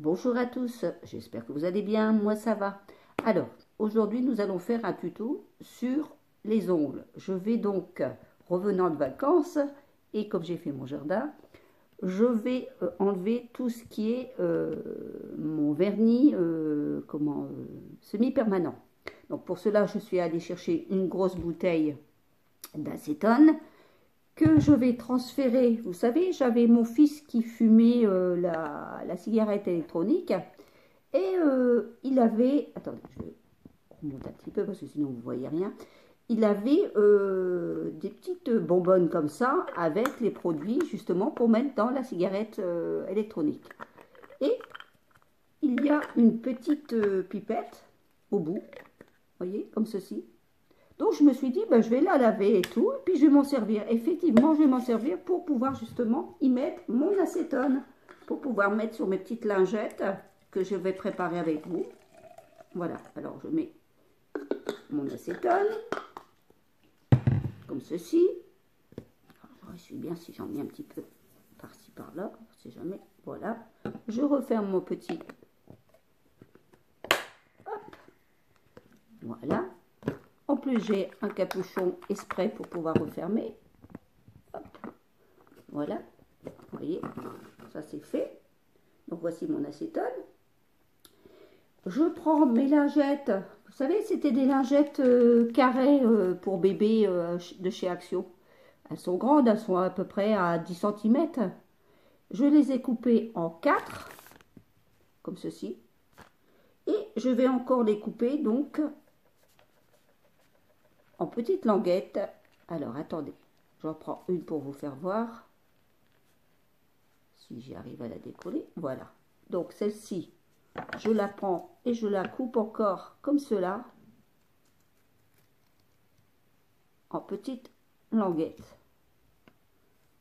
Bonjour à tous, j'espère que vous allez bien, moi ça va. Alors, aujourd'hui nous allons faire un tuto sur les ongles. Je vais donc, revenant de vacances, et comme j'ai fait mon jardin, je vais enlever tout ce qui est mon vernis semi-permanent. Donc pour cela, je suis allée chercher une grosse bouteille d'acétone que je vais transférer. Vous savez, j'avais mon fils qui fumait la cigarette électronique et il avait, attendez, je remonte un petit peu parce que sinon vous ne voyez rien. Il avait des petites bonbonnes comme ça avec les produits justement pour mettre dans la cigarette électronique. Et il y a une petite pipette au bout, vous voyez, comme ceci. Donc je me suis dit, ben, je vais la laver et tout, et puis je vais m'en servir. Effectivement, je vais m'en servir pour pouvoir justement y mettre mon acétone, pour pouvoir mettre sur mes petites lingettes que je vais préparer avec vous. Voilà, alors je mets mon acétone, comme ceci. Je suis bien si j'en mets un petit peu par-ci par-là, si jamais. Voilà, je referme mon petit. Hop, voilà. En plus, j'ai un capuchon exprès pour pouvoir refermer. Hop. Voilà, vous voyez, ça c'est fait. Donc voici mon acétone. Je prends mes lingettes. Vous savez, c'était des lingettes carrées pour bébé de chez Action. Elles sont grandes, elles sont à peu près à 10 cm. Je les ai coupées en 4, comme ceci. Et je vais encore les couper donc en petites languettes. Alors attendez, j'en prends une pour vous faire voir. Si j'y arrive à la décoller, voilà. Donc celle-ci, je la prends et je la coupe encore comme cela, en petites languettes.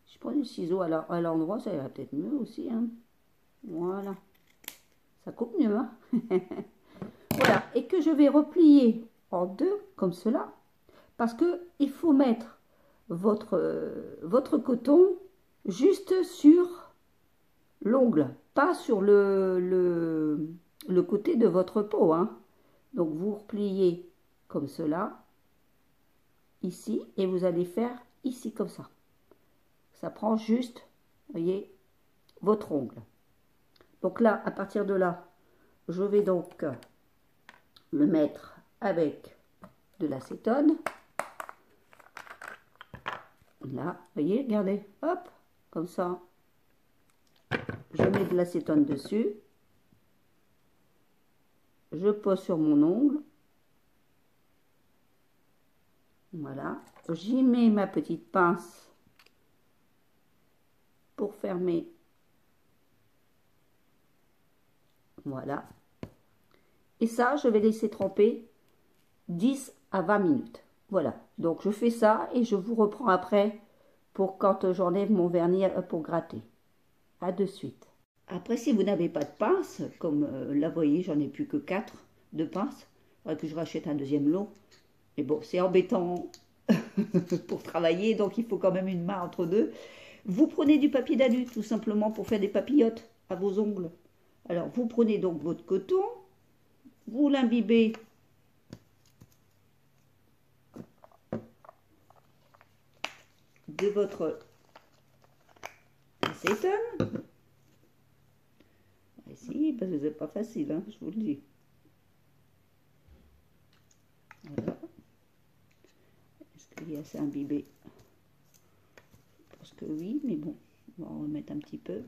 Je prends du ciseau à l'endroit, ça ira peut-être mieux aussi, hein. Voilà, ça coupe mieux, hein. Voilà, et que je vais replier en deux comme cela, parce que il faut mettre votre coton juste sur l'ongle, pas sur le côté de votre peau, hein. Donc vous repliez comme cela, ici, et vous allez faire ici comme ça. Ça prend juste, voyez, votre ongle. Donc là, à partir de là, je vais donc le mettre avec de l'acétone. Là, voyez, regardez, hop, comme ça. Je mets de l'acétone dessus. Je pose sur mon ongle. Voilà. J'y mets ma petite pince pour fermer. Voilà. Et ça, je vais laisser tremper 10 à 20 minutes. Voilà. Donc, je fais ça et je vous reprends après pour quand j'enlève mon vernis pour gratter. À de suite. Après, si vous n'avez pas de pince, comme là, vous voyez, j'en ai plus que 4 de pinces. Il faudrait que je rachète un deuxième lot. Mais bon, c'est embêtant pour travailler, donc il faut quand même une main entre deux. Vous prenez du papier d'alu, tout simplement, pour faire des papillotes à vos ongles. Alors, vous prenez donc votre coton, vous l'imbibez de votre acétone. Essayez, parce que c'est pas facile, hein, je vous le dis. Voilà. Est-ce qu'il y a assez imbibé? Je pense que oui, mais bon, on va en remettre un petit peu.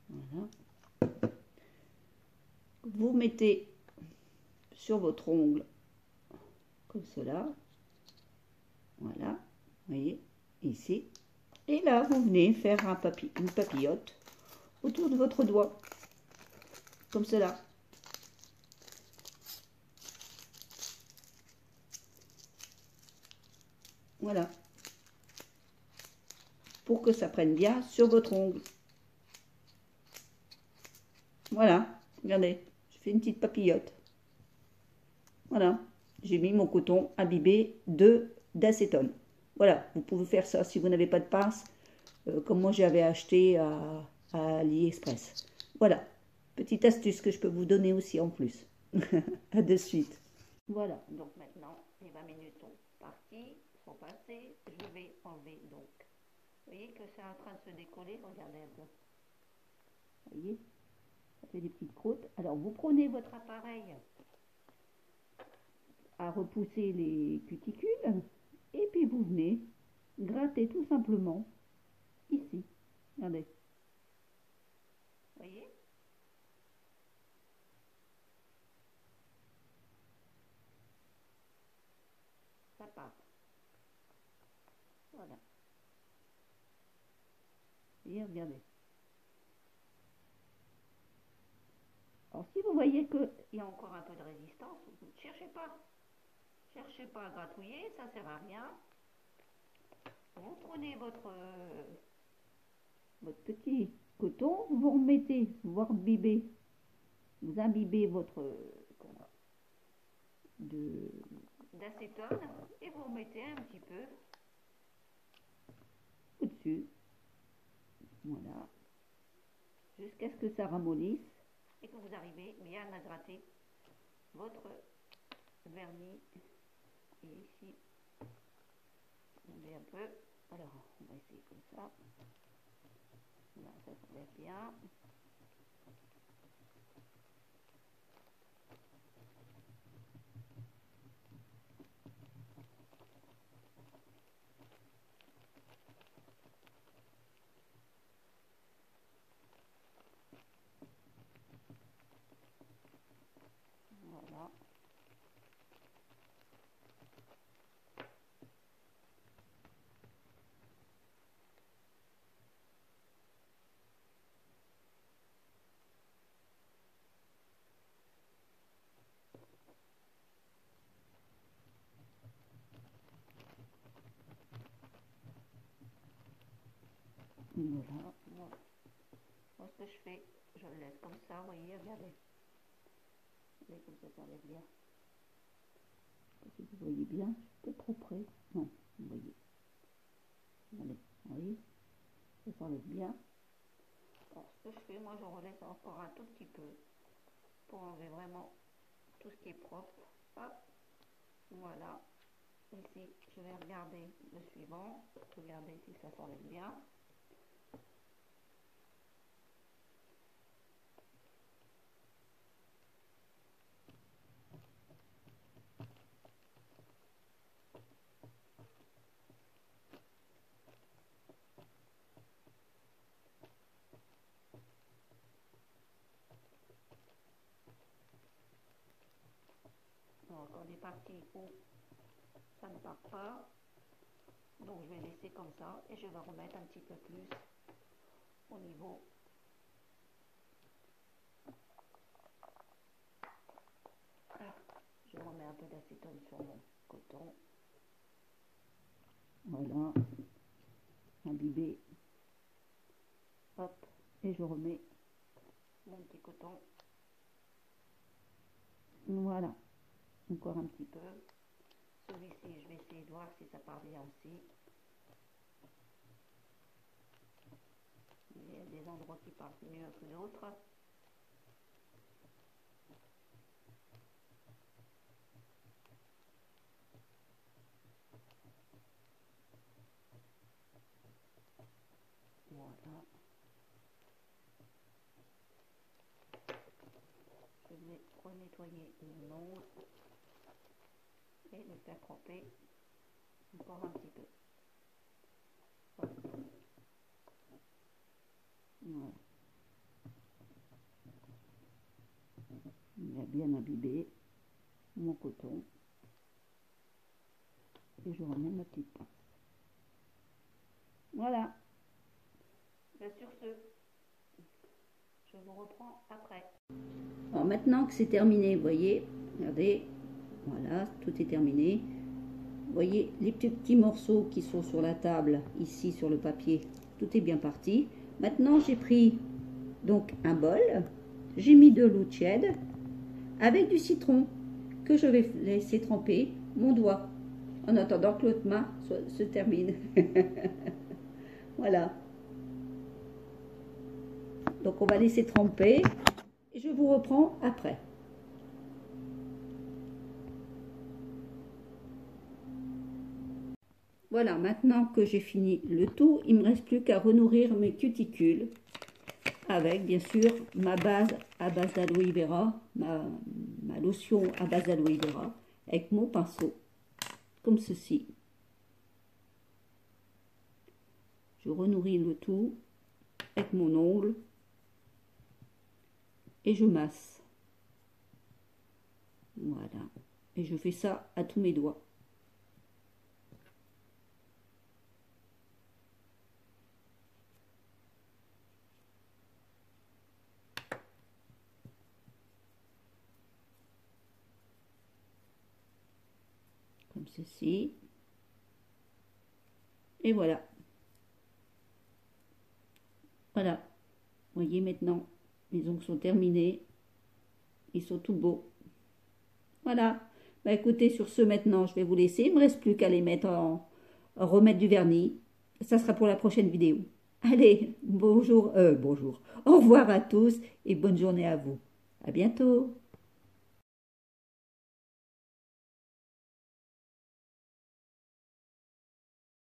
Voilà. Vous mettez sur votre ongle comme cela. Voilà, vous voyez, ici. Et là, vous venez faire une papillote autour de votre doigt, comme cela. Voilà. Pour que ça prenne bien sur votre ongle. Voilà, regardez, je fais une petite papillote. Voilà, j'ai mis mon coton imbibé d'acétone. Voilà, vous pouvez faire ça si vous n'avez pas de pince. Comme moi, j'avais acheté à AliExpress. Voilà, petite astuce que je peux vous donner aussi en plus. À de suite. Voilà, donc maintenant les 20 minutes sont parties, sont passées. Je vais enlever donc. Vous voyez que c'est en train de se décoller, regardez un peu. Vous voyez, ça fait des petites croûtes. Alors vous prenez votre appareil à repousser les cuticules et puis vous venez gratter tout simplement ici. Regardez. Vous voyez? Ça part. Voilà. Et regardez. Alors si vous voyez qu'il y a encore un peu de résistance, ne cherchez pas. Cherchez pas à gratouiller, ça sert à rien. Vous prenez votre petit coton, vous remettez, vous imbibez, vous imbibez votre d'acétone et vous remettez un petit peu au-dessus. Voilà. Jusqu'à ce que ça ramollisse et que vous arrivez bien à gratter votre vernis. Et ici, on met un peu. Alors, on va essayer comme ça. Là, ça s'enlève bien. Voilà. Voilà. Moi, ce que je fais, je le laisse comme ça, vous voyez, regardez. Regardez comme ça s'enlève bien. Si vous voyez bien, je suis peut-être trop près. Non, vous voyez. Regardez, vous voyez, ça s'enlève bien. Alors, ce que je fais, moi, je relaisse encore un tout petit peu pour enlever vraiment tout ce qui est propre. Hop, voilà. Ici, je vais regarder le suivant. Regardez si ça s'enlève bien. Donc, on est parti où ça ne part pas. Donc, je vais laisser comme ça et je vais remettre un petit peu plus au niveau. Je remets un peu d'acétone sur mon coton. Voilà. Imbibé. Hop. Et je remets mon petit coton. Voilà. Encore un petit peu. Celui-ci, je vais essayer de voir si ça part bien aussi. Il y a des endroits qui partent mieux que d'autres. Voilà. Je vais renettoyer mon ongle et le faire tremper encore un petit peu. Voilà. Voilà. Il a bien imbibé mon coton. Et je remets ma petite pince. Voilà. Bien sur ce, je vous reprends après. Alors maintenant que c'est terminé, vous voyez, regardez, voilà, tout est terminé. Vous voyez les petits morceaux qui sont sur la table, ici sur le papier, tout est bien parti. Maintenant j'ai pris donc un bol, j'ai mis de l'eau tiède avec du citron que je vais laisser tremper mon doigt en attendant que l'autre main se termine. Voilà. donc on va laisser tremper et je vous reprends après. Voilà, maintenant que j'ai fini le tout, il ne me reste plus qu'à renourrir mes cuticules avec bien sûr ma base à base d'aloe vera, ma lotion à base d'aloe vera, avec mon pinceau, comme ceci. Je renourris le tout avec mon ongle et je masse. Voilà. Et je fais ça à tous mes doigts. Comme ceci. Et voilà. Voilà. Vous voyez maintenant, les ongles sont terminés. Ils sont tout beaux. Voilà. Bah écoutez, sur ce maintenant, je vais vous laisser. Il ne me reste plus qu'à les mettre remettre du vernis. Ça sera pour la prochaine vidéo. Allez, bonjour. Au revoir à tous et bonne journée à vous. À bientôt.